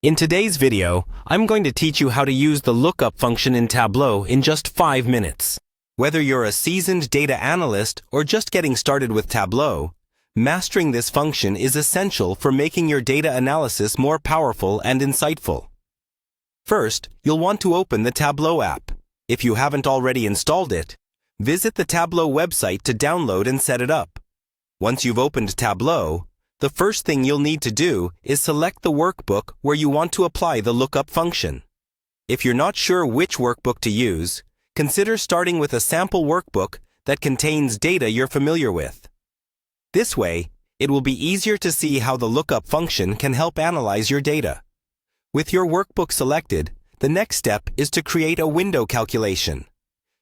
In today's video, I'm going to teach you how to use the lookup function in Tableau in just 5 minutes. Whether you're a seasoned data analyst or just getting started with Tableau, mastering this function is essential for making your data analysis more powerful and insightful. First, you'll want to open the Tableau app. If you haven't already installed it, visit the Tableau website to download and set it up. Once you've opened Tableau, the first thing you'll need to do is select the workbook where you want to apply the lookup function. If you're not sure which workbook to use, consider starting with a sample workbook that contains data you're familiar with. This way, it will be easier to see how the lookup function can help analyze your data. With your workbook selected, the next step is to create a window calculation.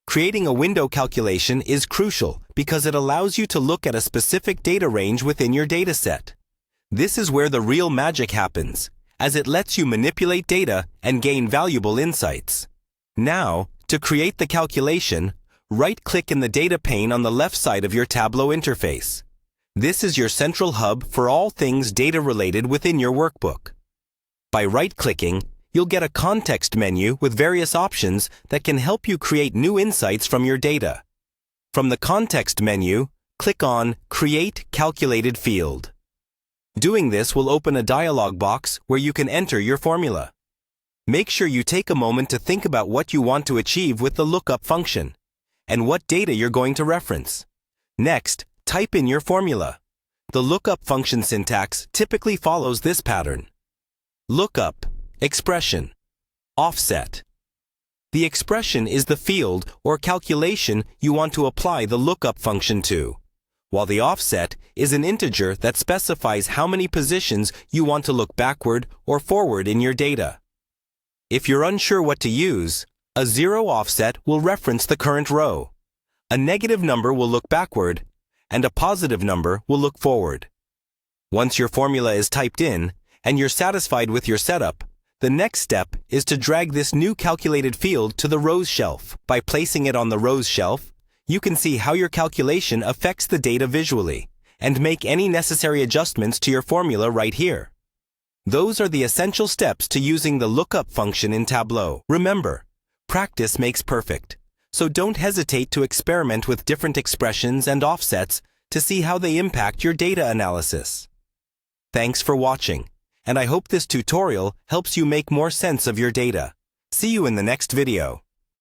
Creating a window calculation is crucial because it allows you to look at a specific data range within your dataset. This is where the real magic happens, as it lets you manipulate data and gain valuable insights. Now, to create the calculation, right-click in the data pane on the left side of your Tableau interface. This is your central hub for all things data-related within your workbook. By right-clicking, you'll get a context menu with various options that can help you create new insights from your data. From the context menu, click on Create Calculated Field. Doing this will open a dialog box where you can enter your formula. Make sure you take a moment to think about what you want to achieve with the lookup function and what data you're going to reference. Next, type in your formula. The lookup function syntax typically follows this pattern: lookup, expression, offset. The expression is the field or calculation you want to apply the lookup function to, while the offset is an integer that specifies how many positions you want to look backward or forward in your data. If you're unsure what to use, a 0 offset will reference the current row, a negative number will look backward, and a positive number will look forward. Once your formula is typed in and you're satisfied with your setup, the next step is to drag this new calculated field to the rows shelf. By placing it on the rows shelf, you can see how your calculation affects the data visually and make any necessary adjustments to your formula right here. Those are the essential steps to using the lookup function in Tableau. Remember, practice makes perfect, so don't hesitate to experiment with different expressions and offsets to see how they impact your data analysis. Thanks for watching, and I hope this tutorial helps you make more sense of your data. See you in the next video.